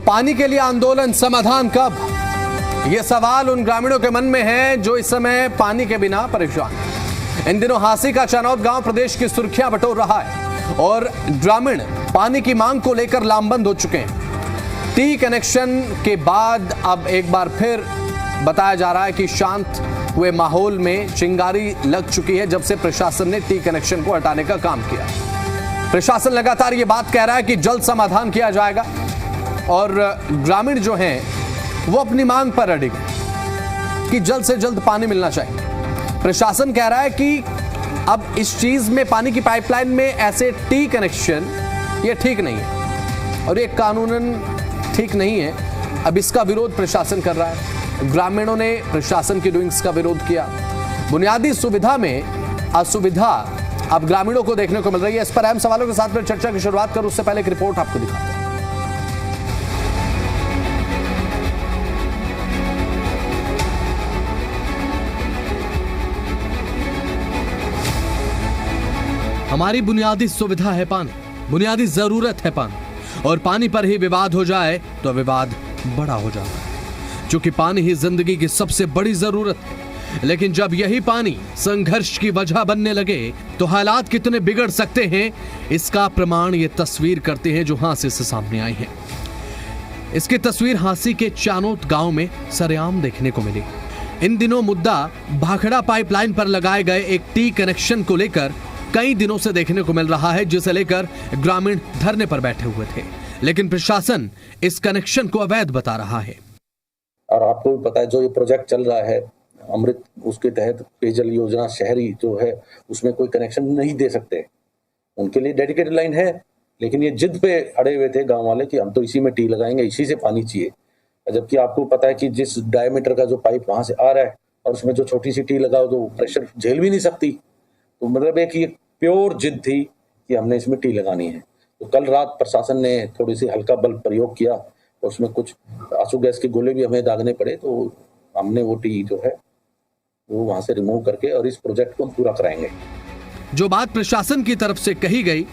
पानी के लिए आंदोलन, समाधान कब? ये सवाल उन ग्रामीणों के मन में है जो इस समय पानी के बिना परेशान हैं। इन दिनों हांसी का चनौद गांव प्रदेश की सुर्खियां बटोर रहा है और ग्रामीण पानी की मांग को लेकर लामबंद हो चुके हैं। टी कनेक्शन के बाद अब एक बार फिर बताया जा रहा है कि शांत हुए माहौल में चिंगारी लग चुकी है जब से प्रशासन ने टी कनेक्शन को हटाने का काम किया। प्रशासन लगातार ये बात कह रहा है कि जल्द समाधान किया जाएगा और ग्रामीण जो हैं वो अपनी मांग पर अड़े हैं कि जल्द से जल्द पानी मिलना चाहिए। प्रशासन कह रहा है कि अब इस चीज में, पानी की पाइपलाइन में ऐसे टी कनेक्शन ये ठीक नहीं है और ये कानूनन ठीक नहीं है। अब इसका विरोध प्रशासन कर रहा है। ग्रामीणों ने प्रशासन की डूइंग्स का विरोध किया। बुनियादी सुविधा में असुविधा अब ग्रामीणों को देखने को मिल रही है। इस पर अहम सवालों के साथ में चर्चा की शुरुआत करूं उससे पहले एक रिपोर्ट आपको दिखाते हैं। हमारी बुनियादी सुविधा है पानी, बुनियादी जरूरत है पानी और पानी पर ही विवाद हो जाए तो विवाद बड़ा हो जाता है, क्योंकि पानी ही जिंदगी की सबसे बड़ी जरूरत है। लेकिन जब यही पानी संघर्ष की वजह बनने लगे तो हालात कितने बिगड़ सकते हैं, इसका प्रमाण ये तस्वीर करते हैं जो हांसी से सामने आई है। इसकी तस्वीर हांसी के चानोद गांव में सरेआम देखने को मिली। इन दिनों मुद्दा भाखड़ा पाइपलाइन पर लगाए गए एक टी कनेक्शन को लेकर कई दिनों से देखने को मिल रहा है, जिसे लेकर ग्रामीण धरने पर बैठे हुए थे। लेकिन प्रशासन इस कनेक्शन को अवैध बता रहा है। और आपको भी पता है जो ये प्रोजेक्ट चल रहा है अमृत, उसके तहत पेयजल योजना शहरी जो है उसमें कोई कनेक्शन नहीं दे सकते। उनके लिए डेडिकेटेड लाइन है, लेकिन ये जिद पे अड़े हुए थे गांव वाले कि हम तो इसी में टी लगाएंगे, इसी से पानी चाहिए। जबकि आपको पता है कि जिस डायमीटर का जो पाइप वहां से आ रहा है और उसमें जो छोटी सी टी लगाओ तो प्रेशर झेल भी नहीं सकती। तो मतलब एक ये प्योर जिद थी कि हमने इसमें टी लगानी है। तो कल रात प्रशासन ने थोड़ी सी हल्का बल प्रयोग किया और उसमें कुछ आंसू गैस के गोले भी हमें दागने पड़े, तो हमने वो टी जो है वो वहां से रिमूव करके और इस प्रोजेक्ट को हम पूरा कराएंगे। जो बात प्रशासन की तरफ से कही गई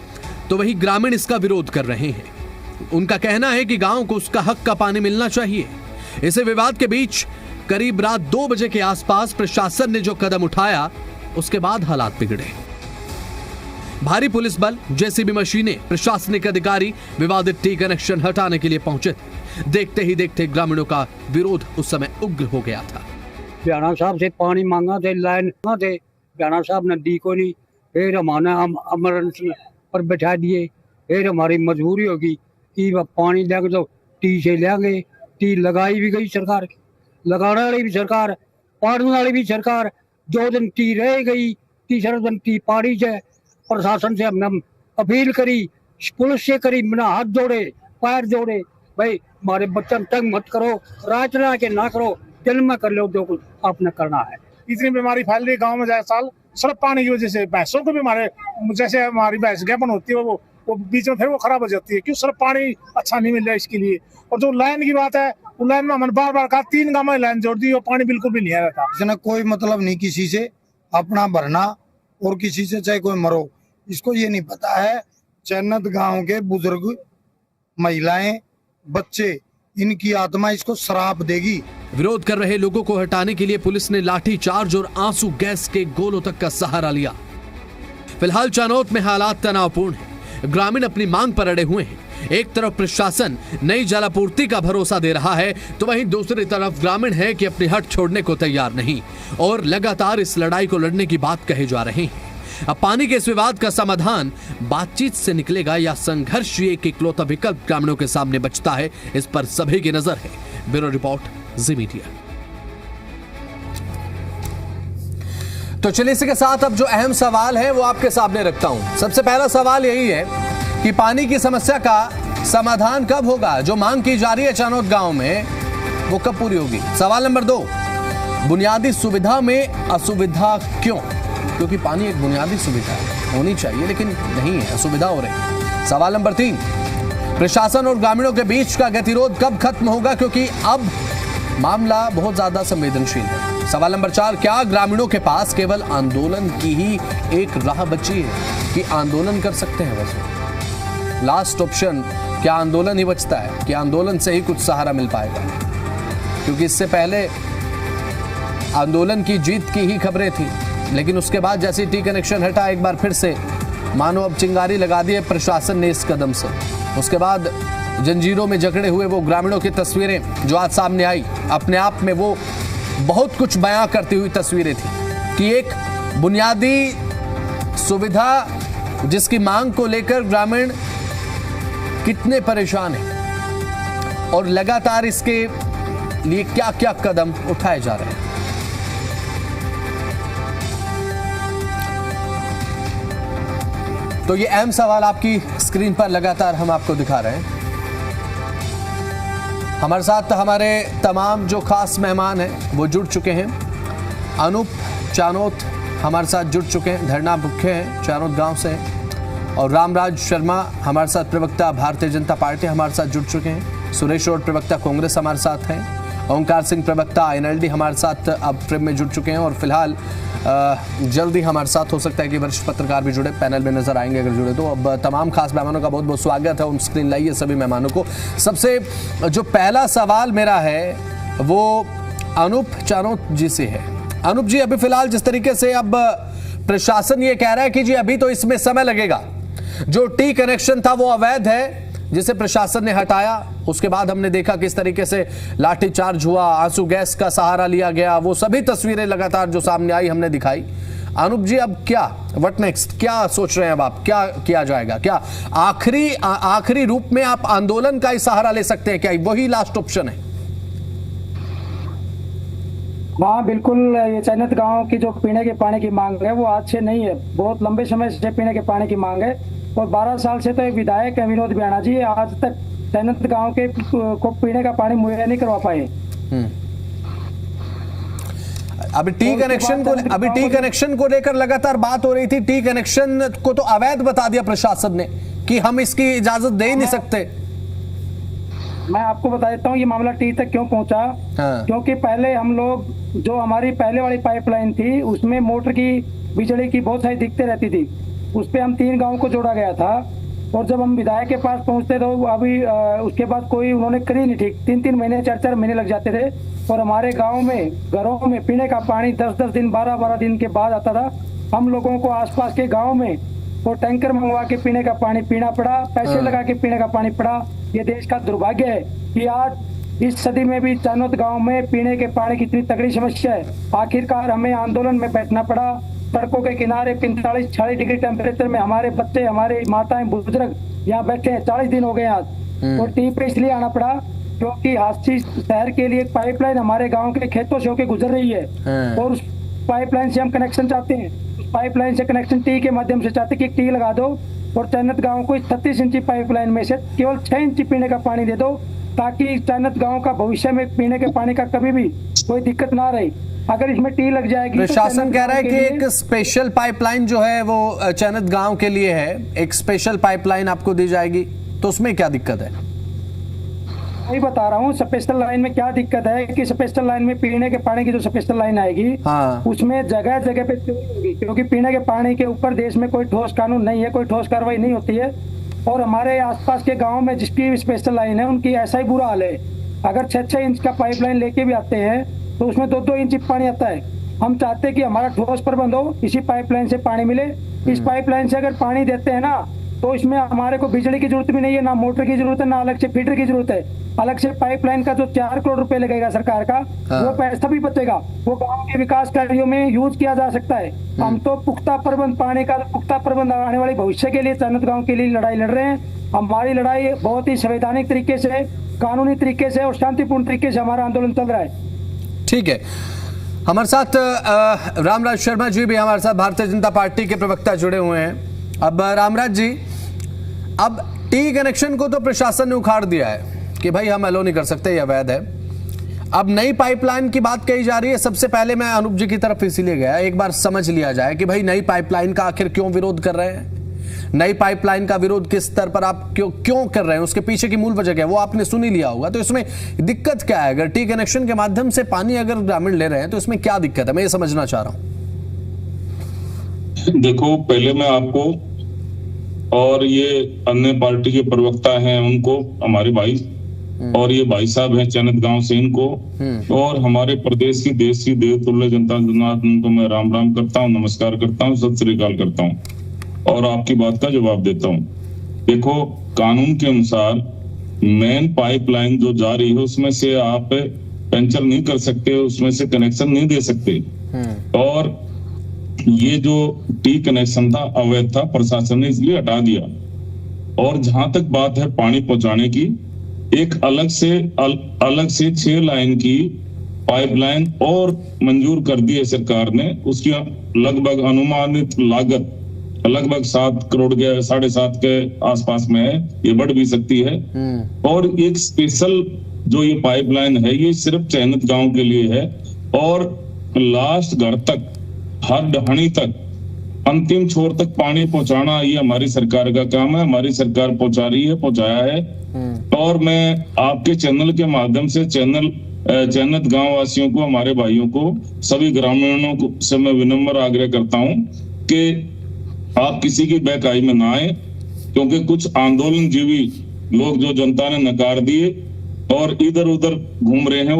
तो वही ग्रामीण इसका विरोध कर रहे हैं। उनका कहना है कि गांव को उसका हक का पानी मिलना चाहिए। इसे विवाद के बीच करीब रात 2 बजे के आसपास प्रशासन ने जो कदम उठाया उसके बाद हालात बिगड़े। भारी पुलिस बल, जेसीबी मशीनें, प्रशासनिक अधिकारी विवादित टी कनेक्शन हटाने के लिए पहुंचे थे। देखते ही देखते ग्रामीणों का विरोध उस समय उग्र हो गया था। ब्याणा साहब से पानी मांगा थे, लाइन थे, ब्याणा साहब ने दी को नहीं। फिर हमारे एम्बुलेंस पर बैठा दिए। फिर हमारी मजबूरी होगी कि पानी लेंगे तो टी से लेंगे। टी लगाई भी गई सरकार की, लगाने वाली भी सरकार, पाड़ने वाली भी सरकार। 2 दिन टी रह गई, तीसरे दिन टी पाड़ी जाए। प्रशासन से हमने अपील करी, पुलिस से करी, बिना हाथ जोड़े पैर जोड़े, भाई हमारे बच्चन तंग मत करो, रात ना के ना करो, दिल में कर लो जो कुछ आपने करना है। इतनी बीमारी फैल रही गांव में जाए साल सिर्फ पानी की वजह से। भैंसों को भी हमारे जैसे हमारी भैंस गैपन होती है वो बीच में फिर वो खराब हो जाती है, क्यों सिर्फ पानी अच्छा नहीं मिल रहा इसके लिए। और जो लाइन की बात है, वो लाइन में हमने बार बार कहा, 3 गांव में लाइन जोड़ दी और पानी बिल्कुल भी नहीं आ रहा था। इसने कोई मतलब नहीं किसी से अपना भरना और किसी से चाहे कोई मरो। इसको ये नहीं पता है चन्नत गांव के बुजुर्ग, महिलाएं, बच्चे, इनकी आत्मा इसको श्राप देगी। विरोध कर रहे लोगों को हटाने के लिए पुलिस ने लाठी चार्ज और आंसू गैस के गोलों तक का सहारा लिया। फिलहाल चानौद में हालात तनावपूर्ण हैं। ग्रामीण अपनी मांग पर अड़े हुए हैं। एक तरफ प्रशासन नई जलापूर्ति का भरोसा दे रहा है तो वहीं दूसरी तरफ ग्रामीण है कि अपनी हट छोड़ने को तैयार नहीं और लगातार इस लड़ाई को लड़ने की बात कहे जा रहे हैं। अब पानी के इस विवाद का समाधान बातचीत से निकलेगा या संघर्ष ही एक इकलौता विकल्प ग्रामीणों के सामने बचता है, इस पर सभी की नजर है। ब्यूरो रिपोर्ट, जी मीडिया। तो चलिए इसी के साथ अब जो अहम सवाल है वो आपके सामने रखता हूं। सबसे पहला सवाल यही है कि पानी की समस्या का समाधान कब होगा? जो मांग की जा रही है चानौद गांव में वो कब पूरी होगी? सवाल नंबर 2, बुनियादी सुविधा में असुविधा क्यों? क्योंकि पानी एक बुनियादी सुविधा होनी चाहिए लेकिन नहीं है, असुविधा हो रही है। सवाल नंबर 3, प्रशासन और ग्रामीणों के बीच का गतिरोध कब खत्म होगा? क्योंकि अब मामला बहुत ज्यादा संवेदनशील है। सवाल नंबर 4, क्या ग्रामीणों के पास केवल आंदोलन की ही एक राह बची है कि आंदोलन कर सकते हैं? वैसे लास्ट ऑप्शन क्या आंदोलन ही बचता है? कि आंदोलन से ही कुछ सहारा मिल पाएगा? क्योंकि इससे पहले आंदोलन की जीत की ही खबरें थी, लेकिन उसके बाद जैसे टी कनेक्शन हटा, एक बार फिर से मानो अब चिंगारी लगा दी है प्रशासन ने इस कदम से। उसके बाद जंजीरों में जकड़े हुए वो ग्रामीणों की तस्वीरें जो आज सामने आई, अपने आप में वो बहुत कुछ बयां करती हुई तस्वीरें थी कि एक बुनियादी सुविधा जिसकी मांग को लेकर ग्रामीण कितने परेशान हैं और लगातार इसके लिए क्या क्या कदम उठाए जा रहे हैं। तो ये अहम सवाल आपकी स्क्रीन पर लगातार हम आपको दिखा रहे हैं। हमारे साथ हमारे तमाम जो खास मेहमान हैं वो जुड़ चुके हैं। अनूप चानोत हमारे साथ जुड़ चुके हैं, धरना मुख्य हैं, चानोत गांव से हैं। और रामराज शर्मा हमारे साथ प्रवक्ता भारतीय जनता पार्टी हमारे साथ जुड़ चुके हैं। सुरेश और प्रवक्ता कांग्रेस हमारे साथ हैं। ओंकार सिंह प्रवक्ता एनएलडी हमारे साथ अब फ्रेम में जुड़ चुके हैं। और फिलहाल जल्दी हमारे साथ हो सकता है कि वरिष्ठ पत्रकार भी जुड़े, पैनल में नजर आएंगे अगर जुड़े तो। अब तमाम खास मेहमानों का बहुत बहुत स्वागत है, उन स्क्रीन लाइए सभी मेहमानों को। सबसे जो पहला सवाल मेरा है वो अनूप चानोत जी से है। अनूप जी, अभी फिलहाल जिस तरीके से अब प्रशासन ये कह रहा है कि जी अभी तो इसमें समय लगेगा, जो टी कनेक्शन था वो अवैध है जिसे प्रशासन ने हटाया, उसके बाद हमने देखा किस तरीके से लाठीचार्ज हुआ, आंसू गैस का सहारा लिया गया, वो सभी तस्वीरें लगातार जो सामने आई हमने दिखाई। अनूप जी, अब क्या व्हाट नेक्स्ट, क्या सोच रहे हैं अब आप, क्या किया जाएगा? क्या आखिरी रूप में आप आंदोलन का ही सहारा ले सकते हैं? क्या वही लास्ट ऑप्शन है? हाँ बिल्कुल, ये चैनत गांव की जो पीने के पानी की मांग है वो आज से नहीं है, बहुत लंबे समय से पीने के पानी की मांग है। और 12 साल से तो एक विधायक है विनोद बियाणा जी, आज तक चैनत गांव के को पीने का पानी मुहैया नहीं करवा पाए। अभी टी कनेक्शन को लेकर लगातार बात हो रही थी। टी कनेक्शन को तो अवैध बता दिया प्रशासन ने कि हम इसकी इजाजत दे ही नहीं सकते। मैं आपको बता देता हूँ ये मामला टी तक क्यों पहुंचा। हाँ। क्योंकि पहले हम लोग जो हमारी पहले वाली पाइपलाइन थी उसमें मोटर की बिजली की बहुत सारी दिक्कतें रहती थी, उस पे हम 3 गांव को जोड़ा गया था। और जब हम विधायक के पास पहुंचते तो अभी उसके बाद कोई उन्होंने करी नहीं ठीक, 3-3 महीने 4-4 महीने लग जाते थे। और हमारे गांव में घरों में पीने का पानी 10-10 दिन 12-12 दिन के बाद आता था। हम लोगों को आसपास के गांव में वो टैंकर मंगवा के पीने का पानी पीना पड़ा, पैसे लगा के पीने का पानी पड़ा। ये देश का दुर्भाग्य है कि आज इस सदी में भी चानोत गांव में पीने के पानी की इतनी तगड़ी समस्या है। आखिरकार हमें आंदोलन में बैठना पड़ा। सड़कों के किनारे 45-46 डिग्री टेम्परेचर में हमारे बच्चे, हमारे माताएं, बुजुर्ग यहाँ बैठे हैं। 40 दिन हो गए आज। और टी पे इसलिए आना पड़ा क्योंकि हाथी शहर के लिए एक पाइपलाइन हमारे गांव के खेतों से होकर गुजर रही है और उस पाइपलाइन से हम कनेक्शन चाहते हैं। उस पाइपलाइन से कनेक्शन टी के माध्यम से चाहते कि टी लगा दो और चैनत गांव को 36 इंची पाइपलाइन में से केवल 6 इंची पीने का पानी दे दो, ताकि चैनत गांव का भविष्य में पीने के पानी का कभी भी कोई दिक्कत ना रहे। अगर इसमें टी लग जाएगी, प्रशासन कह रहा है कि एक स्पेशल पाइपलाइन जो है वो चैनत गांव के लिए है, एक स्पेशल पाइपलाइन आपको दी जाएगी, तो उसमें क्या दिक्कत है? वही बता रहा हूँ, स्पेशल लाइन में क्या दिक्कत है कि स्पेशल लाइन में पीने के पानी की जो स्पेशल लाइन आएगी, हाँ। उसमें जगह जगह पे चोरी होगी, क्योंकि पीने के पानी के ऊपर देश में कोई ठोस कानून नहीं है, कोई ठोस कार्रवाई नहीं होती है। और हमारे आसपास के गांव में जिसकी स्पेशल लाइन है उनकी ऐसा ही बुरा हाल है। अगर 6-6 इंच का पाइपलाइन लेके भी आते हैं तो उसमें 2-2 इंच पानी आता है। हम चाहते हैं कि हमारा ठोस प्रबंध हो, इसी पाइपलाइन से पानी मिले। इस पाइपलाइन से अगर पानी देते हैं ना तो इसमें हमारे को बिजली की जरूरत भी नहीं है, ना मोटर की जरूरत है, ना अलग से फीडर की जरूरत है। अलग से पाइपलाइन का जो 4 करोड़ रुपए लगेगा सरकार का, वो पैसा भी बचेगा, वो गांव के विकास कार्यों में यूज किया जा सकता है। हम तो पुख्ता प्रबंध, पानी का पुख्ता प्रबंध आने वाले भविष्य के लिए चैनत गाँव के लिए लड़ाई लड़ रहे हैं। हमारी लड़ाई बहुत ही संवैधानिक तरीके से, कानूनी तरीके से और शांतिपूर्ण तरीके से हमारा आंदोलन चल रहा है। ठीक है, हमारे साथ रामराज शर्मा जी भी हमारे साथ भारतीय जनता पार्टी के प्रवक्ता जुड़े हुए हैं। अब रामराज जी, अब टी कनेक्शन को तो प्रशासन ने उखाड़ दिया है कि भाई हम अलो नहीं कर सकते, ये अवैध है। अब नई पाइपलाइन की बात कही जा रही है। सबसे पहले मैं अनूप जी की तरफ इसीलिए गया, एक बार समझ लिया जाए कि भाई नई पाइपलाइन का आखिर क्यों विरोध कर रहे हैं, नई पाइपलाइन का विरोध किस स्तर पर आप क्यों कर रहे हैं, उसके पीछे की मूल वजह क्या है वो आपने सुन ही लिया होगा। तो इसमें दिक्कत क्या है? अगर टी कनेक्शन के माध्यम से पानी अगर ग्रामीण ले रहे हैं तो इसमें क्या दिक्कत है, मैं ये समझना चाह रहा हूं। देखो, पहले मैं आपको और ये अन्य पार्टी के प्रवक्ता हैं उनको, हमारे भाई, और ये भाई साहब हैं चैनत गांव से, इनको, और हमारे प्रदेश की देश की देवतुल्य जनता जनार्दन, उनको मैं राम राम करता हूँ, नमस्कार करता हूँ, सत श्री अकाल करता हूँ और आपकी बात का जवाब देता हूँ। देखो, कानून के अनुसार मेन पाइपलाइन जो जा रही है उसमें से आप पंचर नहीं कर सकते, उसमें से कनेक्शन नहीं दे सकते। और ये जो टी कनेक्शन था अवैध था, प्रशासन ने इसलिए हटा दिया। और जहां तक बात है पानी पहुंचाने की, एक अलग से 6 लाइन की पाइपलाइन और मंजूर कर दी है सरकार ने। उसकी लगभग अनुमानित लागत लगभग 7 करोड़ के 7.5 के आसपास में है, ये बढ़ भी सकती है। और एक स्पेशल जो ये पाइपलाइन है ये सिर्फ चैनत गांव के लिए है और लास्ट घर तक, हर ढाणी तक, अंतिम छोर तक पानी पहुंचाना ये हमारी सरकार का काम है। हमारी सरकार पहुंचा रही है, पहुंचाया है। और मैं आपके चैनल के माध्यम से चैनत गांव वासियों को, हमारे भाइयों को, सभी ग्रामीणों को से मैं विनम्र आग्रह करता हूं कि आप किसी की बहकाई में ना आए, क्योंकि कुछ आंदोलन जीवी लोग जो जनता ने नकार दिए और इधर उधर घूम रहे हैं,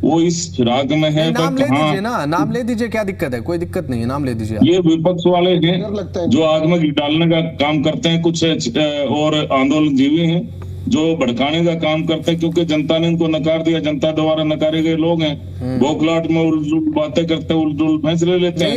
वो इस फिराक में है। नाम ले दीजिए ना, नाम ले दीजिए, क्या दिक्कत है? कोई दिक्कत नहीं है, नाम ले दीजिए। ये विपक्ष वाले हैं जो आग में घी डालने का काम करते हैं, कुछ और आंदोलन जीवी हैं जो भड़काने का काम करते हैं, क्योंकि जनता ने इनको नकार दिया। जनता द्वारा नकारे गए लोग हैं, बौखलाहट में उल्ट बातें करते हैं, उल्ट फैसले लेते हैं।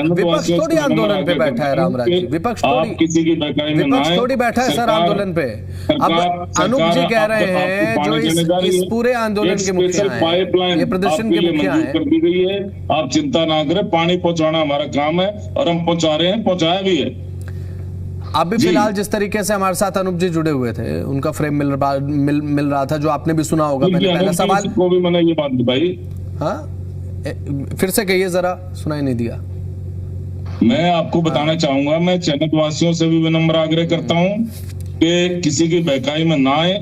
विपक्ष थोड़ी आंदोलन पे बैठा है रामराज जी, विपक्ष किसी की विपक्ष थोड़ी बैठा है सर आंदोलन पे। अब अनूप जी कह रहे हैं जो इस पूरे आंदोलन के मुखिया हैं, ये प्रदर्शन के मुखिया हैं, कर दी गई है। आप चिंता ना करें, पानी पहुंचाना हमारा काम है और हम पहुंचा रहे हैं, पहुंचाया भी है। अभी फिलहाल जिस तरीके से हमारे साथ अनूप जी जुड़े हुए थे, उनका फ्रेम मिल रहा था, जो आपने भी सुना होगा। मैंने पहला सवाल को भी मैंने ये बात बताई। हाँ, फिर से कहिए जरा, सुनाई नहीं दिया। मैं आपको बताना चाहूंगा, मैं चैनत वासियों से भी विनम्र आग्रह करता हूं कि किसी की बहकाई में ना आए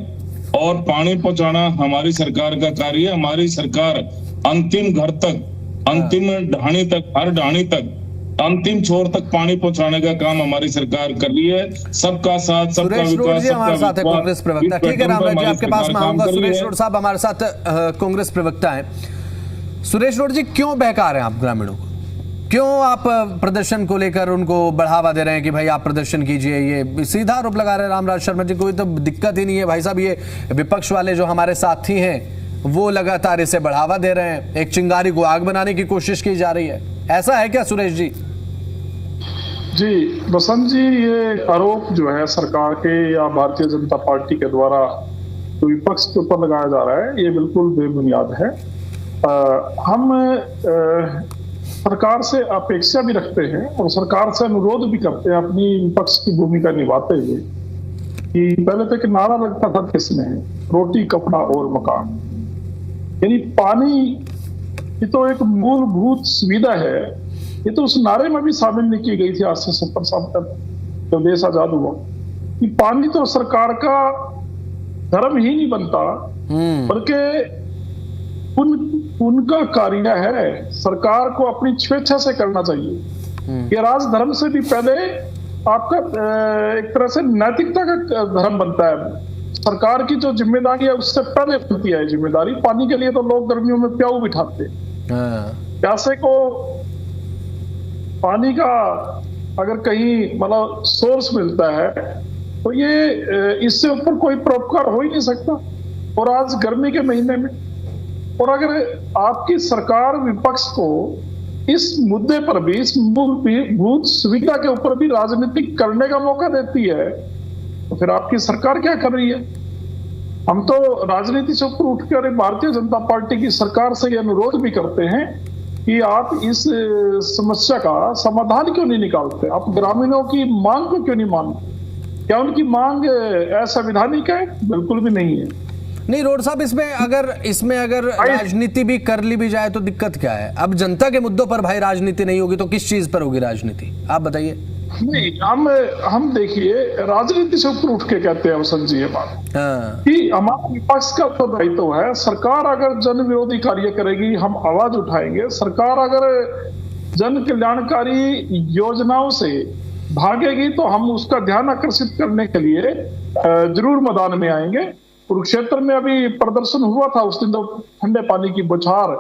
और पानी पहुंचाना हमारी सरकार का कार्य है। हमारी सरकार अंतिम घर तक, अंतिम ढाणी तक, हर ढाणी तक, अंतिम छोर तक पानी पहुंचाने का काम हमारी सरकार कर रही है। सबका साथ, सबका विकास, हमारे साथ है कांग्रेस प्रवक्ता। ठीक है रामराज जी, आपके पास मैं आऊंगा। सुरेश रोड साहब हमारे साथ कांग्रेस प्रवक्ता हैं। सुरेश रोड जी, क्यों बहका रहे हैं आप ग्रामीणों को? क्यों आप प्रदर्शन को लेकर उनको बढ़ावा दे रहे हैं कि भाई आप प्रदर्शन कीजिए? ये सीधा आरोप लगा रहे हैं रामराज शर्मा जी। कोई तो दिक्कत ही नहीं है भाई साहब, ये विपक्ष वाले जो हमारे साथी हैं वो लगातार इसे बढ़ावा दे रहे हैं, एक चिंगारी को आग बनाने की कोशिश की जा रही है। ऐसा है क्या सुरेश जी? जी बसंत जी, ये आरोप जो है सरकार के या भारतीय जनता पार्टी के द्वारा जो विपक्ष के ऊपर लगाया जा रहा है, ये बिल्कुल बेबुनियाद है। हम सरकार से अपेक्षा भी रखते हैं और सरकार से अनुरोध भी करते हैं अपनी विपक्ष की भूमिका निभाते हुए कि पहले तो एक नारा लगता था किसने, रोटी कपड़ा और मकान, यानी पानी ये तो एक मूलभूत सुविधा है। ये तो उस नारे में भी शामिल नहीं की गई थी आज से 70 साल तक जब देश आजाद हुआ, कि पानी तो सरकार का धर्म ही नहीं बनता, बल्कि उनका कार्य है। सरकार को अपनी स्वेच्छा से करना चाहिए। ये राजधर्म से भी पहले आपका एक तरह से नैतिकता का धर्म बनता है। सरकार की जो जिम्मेदारी है उससे पहले बनती है जिम्मेदारी। पानी के लिए तो लोग गर्मियों में प्याऊ बिठाते, प्यासे को पानी का अगर कहीं मतलब सोर्स मिलता है तो ये इससे ऊपर कोई परोपकार हो ही नहीं सकता। और आज गर्मी के महीने में, और अगर आपकी सरकार विपक्ष को इस मुद्दे पर भी, इस मूलभूत सुविधा के ऊपर भी राजनीति करने का मौका देती है, तो फिर आपकी सरकार क्या कर रही है? हम तो राजनीति से ऊपर उठकर भारतीय जनता पार्टी की सरकार से ये अनुरोध भी करते हैं कि आप इस समस्या का समाधान क्यों नहीं निकालते? आप ग्रामीणों की मांग को क्यों नहीं मानते? क्या उनकी मांग असंवैधानिक है? बिल्कुल भी नहीं है। नहीं रोड साहब, इसमें अगर राजनीति भी कर ली भी जाए तो दिक्कत क्या है? अब जनता के मुद्दों पर भाई राजनीति नहीं होगी तो किस चीज पर होगी राजनीति? आप बताइए। नहीं, हम देखिए राजनीति से ऊपर उठ के कहते हैं वसंत जी ये बात कि हमारा विपक्ष का तो दायित्व है। सरकार अगर जन विरोधी कार्य करेगी हम आवाज उठाएंगे। सरकार अगर जन कल्याणकारी योजनाओं से भागेगी तो हम उसका ध्यान आकर्षित करने के लिए जरूर मैदान में आएंगे। कुरुक्षेत्र में अभी प्रदर्शन हुआ था, उस दिन तो ठंडे पानी की बौछार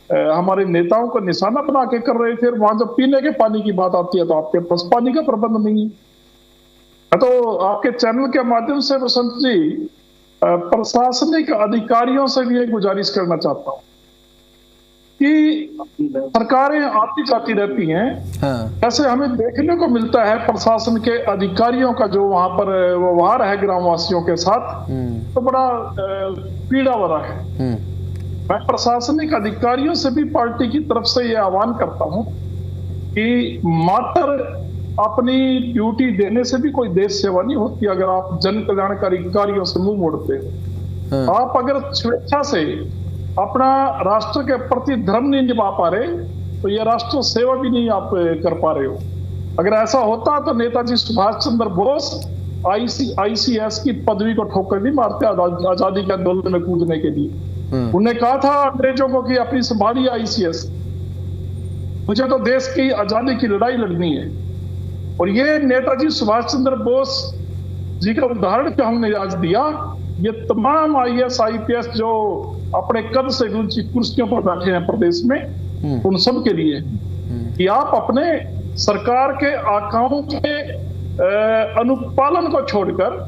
हमारे नेताओं को निशाना बना के कर रहे थे। वहां जब पीने के पानी की बात आती है तो आपके पास पानी का प्रबंध नहीं है। तो आपके चैनल के माध्यम से बसंत जी प्रशासनिक अधिकारियों से भी एक गुजारिश करना चाहता हूं कि सरकारें आती जाती रहती हैं। हाँ। ऐसे हमें देखने को मिलता है प्रशासन के अधिकारियों का जो वहां पर व्यवहार है ग्रामवासियों के साथ, तो बड़ा पीड़ा भरा है। मैं प्रशासनिक अधिकारियों से भी पार्टी की तरफ से यह आह्वान करता हूं कि मात्र अपनी ड्यूटी देने से भी कोई देश सेवा नहीं होती अगर आप जन कल्याणकारी कार्यों से मुंह मोड़ते हो। आप अगर स्वेच्छा से अपना राष्ट्र के प्रति धर्म नहीं निभा पा रहे तो यह राष्ट्र सेवा भी नहीं आप कर पा रहे हो। अगर ऐसा होता तो नेताजी सुभाष चंद्र बोस ICS की पदवी को ठोकर नहीं मारते आजादी के आंदोलन में कूदने के लिए। उन्हें कहा था अंग्रेजों को कि अपनी संभालिए ICS, मुझे तो देश की आजादी की लड़ाई लड़नी है। और ये नेताजी सुभाष चंद्र बोस जी का उदाहरण जो हमने आज दिया, ये तमाम IAS IPS जो अपने कद से ऊंची कुर्सियों पर बैठे हैं प्रदेश में, उन सब के लिए कि आप अपने सरकार के आकाओं के अनुपालन को छोड़कर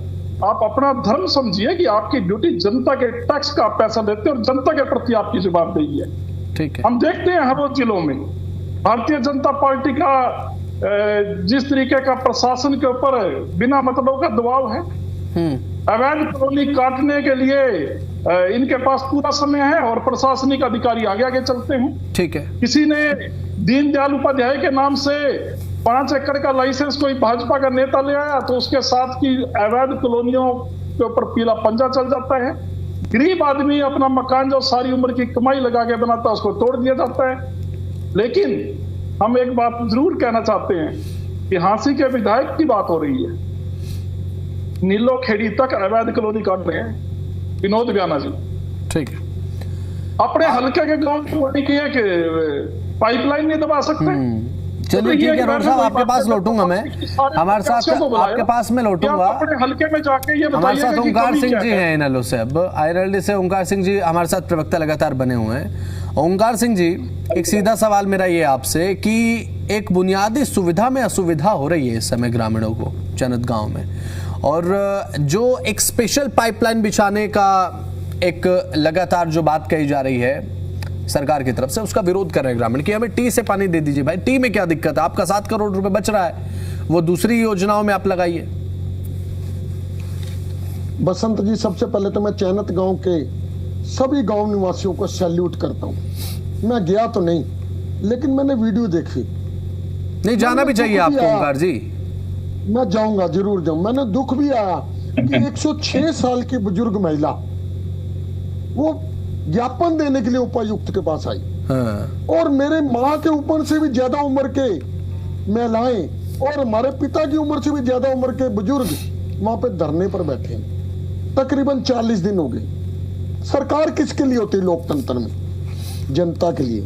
आप अपना धर्म समझिए कि आपकी ड्यूटी जनता के टैक्स का पैसा देते और जनता के प्रति आपकी जवाबदेही है। ठीक है। हम देखते हैं हर रोज जिलों में भारतीय जनता पार्टी का जिस तरीके का प्रशासन के ऊपर बिना मतलब का दबाव है। अवैध कॉलोनी काटने के लिए इनके पास पूरा समय है और प्रशासनिक अधिकारी आगे आगे चलते हैं। ठीक है। किसी ने दीनदयाल उपाध्याय के नाम से 5 एकड़ का लाइसेंस कोई भाजपा का नेता ले आया तो उसके साथ की अवैध कॉलोनियों के ऊपर पीला पंजा चल जाता है। गरीब आदमी अपना मकान जो सारी उम्र की कमाई लगा के बनाता है उसको तोड़ दिया जाता है। लेकिन हम एक बात जरूर कहना चाहते हैं कि हांसी के विधायक की बात हो रही है, नीलो खेड़ी तक अवैध कॉलोनी काट रहे हैं विनोद ब्याना जी। ठीक है। अपने हल्के के गांव की एक पाइपलाइन नहीं दबा सकते। चलिए ठीक है रोड साहब, आपके पास लौटूंगा मैं, हमारे साथ आपके पास में लौटूंगा। अपने हल्के में जाके ये हमारे साथ बताइए ओंकार सिंह जी हैं इनलो से, अब IRLD से ओंकार सिंह जी हमारे साथ प्रवक्ता लगातार बने हुए हैं। ओंकार सिंह जी, एक सीधा सवाल मेरा ये आपसे कि एक बुनियादी सुविधा में असुविधा हो रही है इस समय ग्रामीणों को चनद गांव में, और जो एक स्पेशल पाइपलाइन बिछाने का एक लगातार जो बात कही जा रही है सरकार की तरफ से, उसका विरोध कर रहे हैं ग्रामीण कि हमें टी से पानी दे दीजिए। भाई टी में क्या दिक्कत है, आपका 7 करोड़ रुपए बच रहा है, वो दूसरी योजनाओं में आप लगाइए। बसंत जी, सबसे पहले तो मैं चैनत गांव के सभी गांव निवासियों को सैल्यूट करता हूं। मैं गया तो नहीं, लेकिन मैंने वीडियो देखी। नहीं, जाना भी चाहिए आपको ओंकार जी। मैं जाऊंगा, जरूर जाऊं। मैंने दुख भी आया कि 106 साल की बुजुर्ग महिला वो ज्ञापन देने के लिए उपायुक्त के पास आई। और मेरे माँ के ऊपर से भी ज्यादा उम्र के महिलाएं और हमारे पिता की उम्र से भी ज्यादा उम्र के बुजुर्ग वहां पे धरने पर बैठे हैं। तकरीबन 40 दिन हो गए। सरकार किसके लिए होती है लोकतंत्र में? जनता के लिए।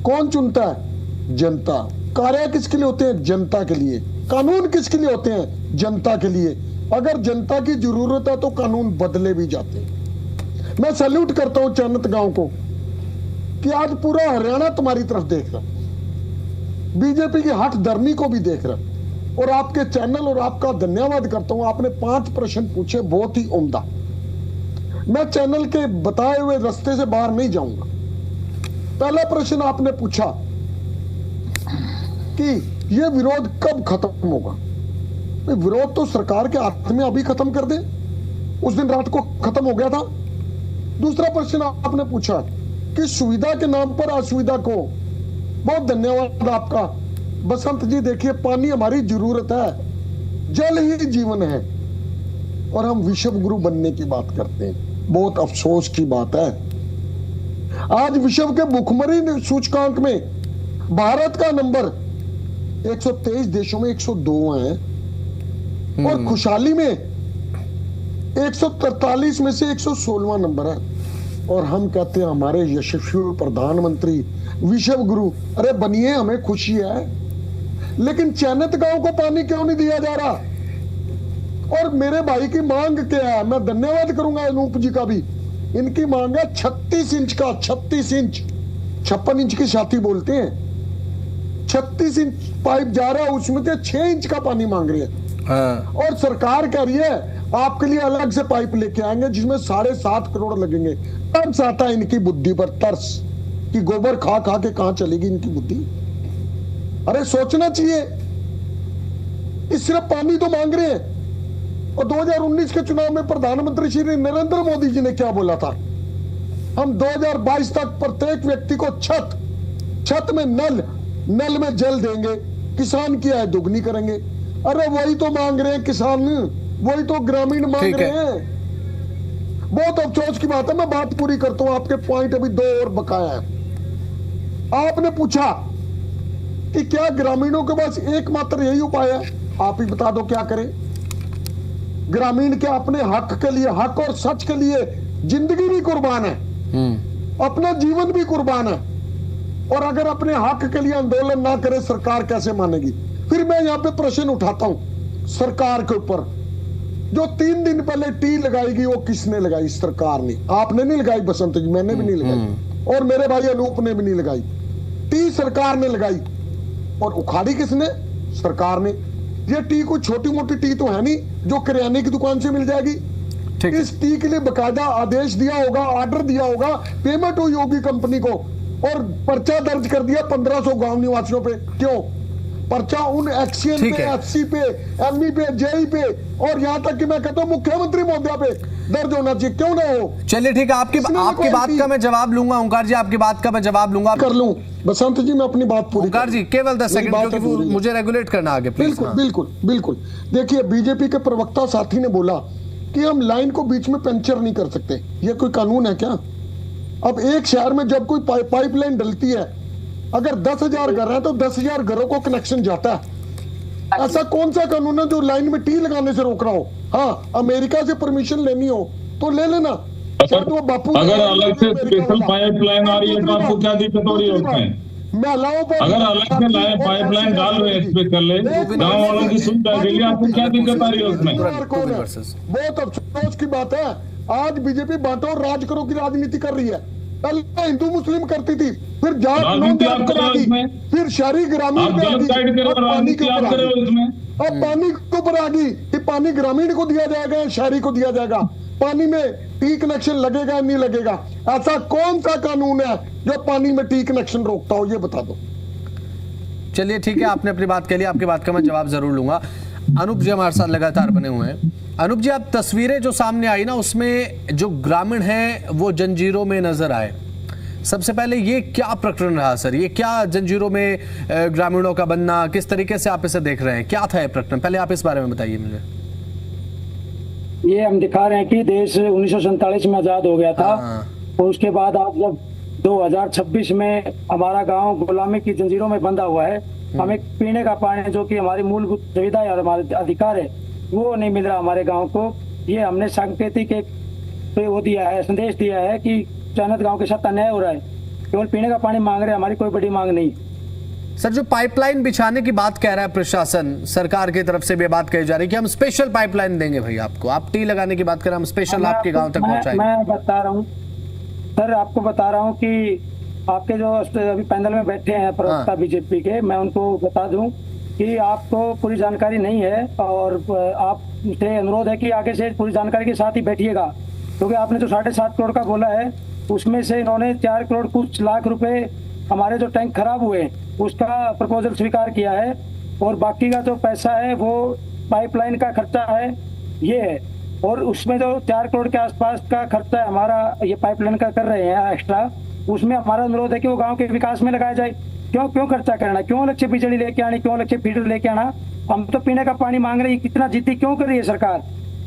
कौन चुनता है? जनता। कार्य किसके लिए होते हैं? जनता के लिए। कानून किसके लिए होते हैं? जनता के लिए। अगर जनता की जरूरत है तो कानून बदले भी जाते हैं। मैं सैल्यूट करता हूं चैनत गांव को कि आज पूरा हरियाणा तुम्हारी तरफ देख रहा, बीजेपी की हठ धरनी को भी देख रहा। और आपके चैनल और आपका धन्यवाद करता हूं, आपने 5 प्रश्न पूछे, बहुत ही उम्दा। मैं चैनल के बताए हुए रास्ते से बाहर नहीं जाऊंगा। पहला प्रश्न आपने पूछा कि यह विरोध कब खत्म होगा। विरोध तो सरकार के हाथ में अभी खत्म कर दे, उस दिन रात को खत्म हो गया था। दूसरा प्रश्न आपने पूछा कि सुविधा के नाम पर असुविधा को, बहुत धन्यवाद आपका बसंत जी। देखिए, पानी हमारी जरूरत है, जल ही जीवन है, और हम विश्व गुरु बनने की बात करते हैं। बहुत अफसोस की बात है, आज विश्व के भुखमरी सूचकांक में भारत का नंबर 123 देशों में 102 है, और खुशहाली में 143 में से 116वां नंबर है। और हम कहते हैं हमारे यशस्वी प्रधानमंत्री विश्व गुरु। अरे बनिए, हमें खुशी है। लेकिन चयनित गांव को पानी क्यों नहीं दिया जा रहा? और मेरे भाई की मांग क्या है? मैं धन्यवाद करूंगा अनूप जी का भी। इनकी मांग है 36 इंच का, 36 इंच, 56 इंच की छाती बोलते हैं, 36 इंच पाइप जा रहा है, उसमें से 6 इंच का पानी मांग रही है। और सरकार कह रही है आपके लिए अलग से पाइप लेके आएंगे जिसमें 7.5 करोड़ लगेंगे। तरस आता है इनकी बुद्धि पर, तरस कि गोबर खा खा के कहां चलेगी इनकी बुद्धि। अरे सोचना चाहिए, इस सिर्फ पानी तो मांग रहे हैं। और 2019 के चुनाव में प्रधानमंत्री श्री नरेंद्र मोदी जी ने क्या बोला था? हम 2022 तक प्रत्येक व्यक्ति को छत में नल में जल देंगे, किसान की आय दुगनी करेंगे। अरे वही तो मांग रहे हैं किसान, वही तो ग्रामीण मांग रहे हैं। बहुत अफसोस की बात है, मैं बात पूरी करता हूं, आपके पॉइंट अभी 2 और बकाया है। आपने पूछा कि क्या ग्रामीणों के पास एकमात्र यही उपाय है? आप ही बता दो क्या करें। ग्रामीण के अपने हक के लिए, हक और सच के लिए जिंदगी भी कुर्बान है, अपना जीवन भी कुर्बान है। और अगर अपने हक के लिए आंदोलन ना करे सरकार कैसे मानेगी? फिर मैं यहाँ पे प्रश्न उठाता हूं सरकार के ऊपर। जो 3 दिन पहले टी लगाएगी वो किसने लगाई? सरकार ने। आपने नहीं लगाई बसंत जी, मैंने भी नहीं लगाई, और मेरे भाई अनूप ने भी नहीं लगाई। टी सरकार ने लगाई और उखाड़ी किसने? सरकार ने। ये टी कोई छोटी मोटी टी तो है नहीं जो किराने की दुकान से मिल जाएगी। इस टी के लिए बकायदा आदेश दिया होगा, ऑर्डर दिया होगा, पेमेंट हुई होगी कंपनी को, और पर्चा दर्ज कर दिया 1500 गांव निवासियों पे। क्यों? पर्चा उन एक्सीएन पे, एफसी पे, एमई पे, जेई पे, और यहाँ तक कि मैं कहता हूँ मुख्यमंत्री महोदया पे दर्ज होना चाहिए। क्यों ना हो? चलिए ठीक है, आपकी बात का मैं जवाब लूंगा। ओंकार जी, आपकी बात का मैं जवाब लूंगा। कर लूं बसंत जी, मैं अपनी बात पूरी। ओंकार जी केवल 10 सेकंड, क्योंकि मुझे रेगुलेट करना आगे प्लीज। बिल्कुल बिल्कुल बिल्कुल। देखिए, बीजेपी के प्रवक्ता साथी ने बोला कि हम लाइन को बीच में पंचर नहीं कर सकते। ये कोई कानून है क्या? अब एक शहर में जब कोई पाइपलाइन डलती है, अगर 10,000 घर है तो 10,000 घरों को कनेक्शन जाता है। ऐसा कौन सा कानून है जो लाइन में टी लगाने से रोक रहा हो? हाँ, अमेरिका से परमिशन लेनी हो तो ले लेना। वो बापू अगर अलग से स्पेशल पाइपलाइन आ रही है तो आपको क्या दिक्कत हो रही है उसमें? महिलाओं पर अगर अलग से पाइपलाइन डाल रहे हैं स्पेशल गाँव वालों की सुविधा के लिए, आपको क्या दिक्कत आ रही है उसमें? बहुत अफसोस की बात है, आज बीजेपी बांटो और राज करो की राजनीति कर रही है। पहले हिंदू मुस्लिम करती थी, फिर जात फिर शहरी ग्रामीण पे आ गई, अब पानी के ऊपर आ गई कि पानी ग्रामीण को दिया जाएगा, शहरी को दिया जाएगा। पानी में टी कनेक्शन लगेगा नहीं लगेगा? ऐसा कौन सा कानून है जो पानी में टी कनेक्शन रोकता हो? ये बता दो। चलिए ठीक है, आपने अपनी बात कह ली, आपकी बात का मैं जवाब जरूर लूंगा। अनूप जी हमारे साथ लगातार बने हुए हैं। अनूप जी, आप तस्वीरें जो सामने आई ना, उसमें जो ग्रामीण हैं वो जंजीरों में नजर आए। सबसे पहले ये क्या प्रकरण रहा सर? ये क्या जंजीरों में ग्रामीणों का बनना, किस तरीके से आप इसे देख रहे हैं? क्या था ये प्रकरण? पहले आप इस बारे में बताइए मुझे। ये हम दिखा रहे हैं कि देश 1947 में आजाद हो गया था, और उसके बाद आज जब 2026 में हमारा गांव गुलामी की जंजीरों में बंधा हुआ है, हमें पीने का पानी जो कि हमारी मूलभूत सुविधा है और हमारे अधिकार है वो नहीं मिल रहा हमारे गांव को। ये हमने सांकेतिक एक वो दिया है, संदेश दिया है कि चयनित गांव के साथ अन्याय हो रहा है। केवल पीने का पानी मांग रहे हैं, हमारी कोई बड़ी मांग नहीं। सर, जो पाइपलाइन बिछाने की बात कह रहा है प्रशासन, सरकार की तरफ से भी बात कही जा रही है कि हम स्पेशल पाइपलाइन देंगे भाई आपको, आप टी लगाने की बात कर रहे हैं, हम स्पेशल आपके गांव तक पहुंचाएंगे। मैं बता रहा हूँ सर, आपको बता रहा हूँ कि आपके जो अभी पैनल में बैठे हैं प्रवक्ता बीजेपी के, मैं उनको बता दूं कि आपको पूरी जानकारी नहीं है, और आपसे अनुरोध है कि आगे से पूरी जानकारी के साथ ही बैठिएगा, क्योंकि आपने जो 7.5 करोड़ का बोला है उसमें से इन्होंने 4 करोड़ कुछ लाख रुपए हमारे जो टैंक खराब हुए उसका प्रपोजल स्वीकार किया है, और बाकी का जो पैसा है वो पाइपलाइन का खर्चा है ये है, और उसमें जो 4 करोड़ के आसपास का खर्चा है हमारा ये पाइपलाइन का कर रहे हैं एक्स्ट्रा, उसमें हमारा अनुरोध है कि वो गांव के विकास में लगाया जाए। क्यों खर्चा करना? क्यों अलग से बिजली लेके आनी? क्यों अलग से फीडर लेके आना? हम तो पीने का पानी मांग रहे हैं, कितना जिद्दी क्यों कर रही है सरकार?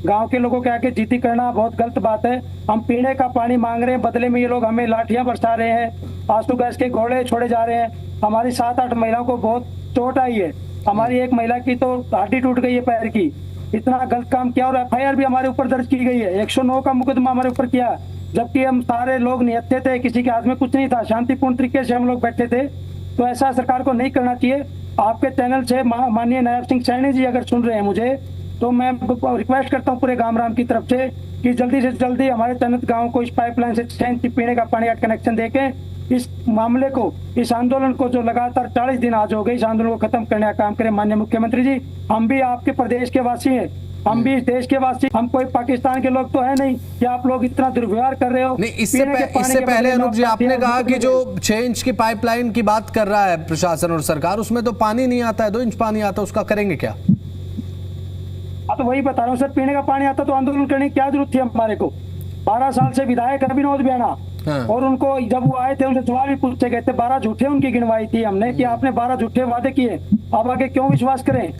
गांव के लोगों के आगे जिद्दी करना बहुत गलत बात है। हम पीने का पानी मांग रहे हैं, बदले में ये लोग हमें लाठियां बरसा रहे हैं, आंसू गैस के गोले छोड़े जा रहे हैं। हमारी 7-8 महिलाओं को बहुत चोट आई है, हमारी एक महिला की तो हड्डी टूट गई है पैर की। इतना गलत काम किया, और FIR भी हमारे ऊपर दर्ज की गई है, 109 का मुकदमा हमारे ऊपर किया, जबकि हम सारे लोग निहत्थे थे, किसी के हाथ में कुछ नहीं था, शांतिपूर्ण तरीके से हम लोग बैठे थे। तो ऐसा सरकार को नहीं करना चाहिए। आपके चैनल से माननीय नायब सिंह सैनी जी अगर सुन रहे हैं मुझे, तो मैं रिक्वेस्ट करता हूं पूरे गामराम की तरफ से कि जल्दी से जल्दी हमारे चनत गांव को इस पाइपलाइन से 6 इंच पीने का पानी का कनेक्शन देके इस मामले को, इस आंदोलन को जो लगातार 40 दिन आज हो गए, इस आंदोलन को खत्म करने का काम करें। माननीय मुख्यमंत्री जी, हम भी आपके प्रदेश के वासी हैं, हम भी इस देश के वासी, हम कोई पाकिस्तान के लोग तो है नहीं कि आप लोग इतना दुर्व्यवहार कर रहे हो। नहीं, इससे पहले अनूप जी आपने कहा कि जो 6 इंच की पाइपलाइन की बात कर रहा है प्रशासन और सरकार, उसमें तो पानी नहीं आता है, 2 इंच पानी आता है, उसका करेंगे क्या? तो वही बता रहा हूँ सर, पीने का पानी आता तो आंदोलन करने की क्या जरूरत थी हमारे को? 12 साल से विधायक है विनोद बेना, और उनको जब वो आए थे उनसे सवाल भी पूछे गए थे, 12 झूठे उनकी गिनवाई थी हमने कि आपने 12 झूठे वादे किए, अब आगे क्यों विश्वास करें?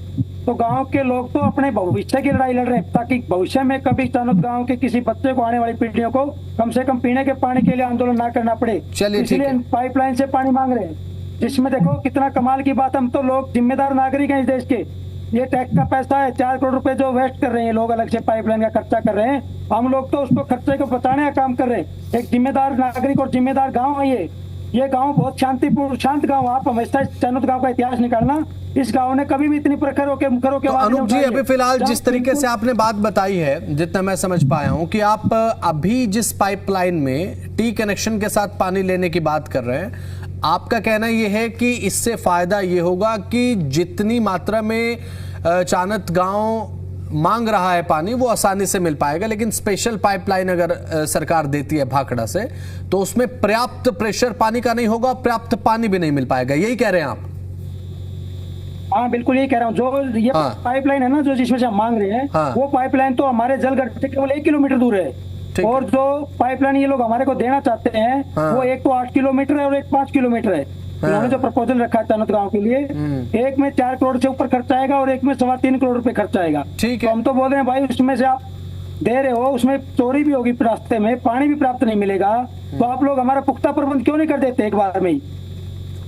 तो गांव के लोग तो अपने भविष्य की लड़ाई लड़ रहे हैं ताकि भविष्य में कभी चानोद गांव के किसी बच्चे को, आने वाली पीढ़ियों को कम से कम पीने के पानी के लिए आंदोलन ना करना पड़े। इसलिए पाइपलाइन से पानी मांग रहे हैं, जिसमें देखो कितना कमाल की बात, हम तो लोग जिम्मेदार नागरिक हैं इस देश के। ये टैक्स का पैसा है, 4 करोड़ रुपए जो वेस्ट कर रहे हैं लोग, अलग से पाइपलाइन का खर्चा कर रहे हैं, हम लोग तो उसको खर्चे को बचाने का काम कर रहे हैं। एक जिम्मेदार नागरिक और जिम्मेदार गांव है ये गांव बहुत शांतिपूर्ण शांत गांव। आप हमेशा चनौद गांव का इतिहास निकालना, इस गांव ने कभी भी इतनी प्रखर होकर मुखरों के अनूप जी, अभी फिलहाल जिस तरीके से आपने बात बताई है, जितना मैं समझ पाया हूं कि आप अभी जिस पाइपलाइन में टी कनेक्शन के साथ पानी लेने की बात कर रहे हैं, आपका कहना यह है कि इससे फायदा ये होगा कि जितनी मात्रा में चानत गांव मांग रहा है पानी वो आसानी से मिल पाएगा, लेकिन स्पेशल पाइपलाइन अगर सरकार देती है भाखड़ा से तो उसमें पर्याप्त प्रेशर पानी का नहीं होगा, पर्याप्त पानी भी नहीं मिल पाएगा, यही कह रहे हैं आप? हाँ बिल्कुल यही कह रहा हूँ। जो ये पाइपलाइन है ना, जो जिसमें से हम मांग रहे हैं, वो पाइपलाइन तो हमारे जलगढ़ से केवल 1 किलोमीटर दूर है, और जो पाइपलाइन ये लोग हमारे को देना चाहते हैं वो एक तो 8 किलोमीटर है और एक 5 किलोमीटर है। उन्होंने जो प्रपोजल रखा है चानद गांव के लिए, एक में 4 करोड़ से ऊपर खर्च आएगा और एक में 3.25 करोड़ रुपए खर्च आएगा। ठीक है, तो हम तो बोल रहे हैं भाई उसमें से आप दे रहे हो, उसमें चोरी भी होगी, रास्ते में पानी भी प्राप्त नहीं मिलेगा, तो आप लोग हमारा पुख्ता प्रबंध क्यों नहीं कर देते एक बार में ही?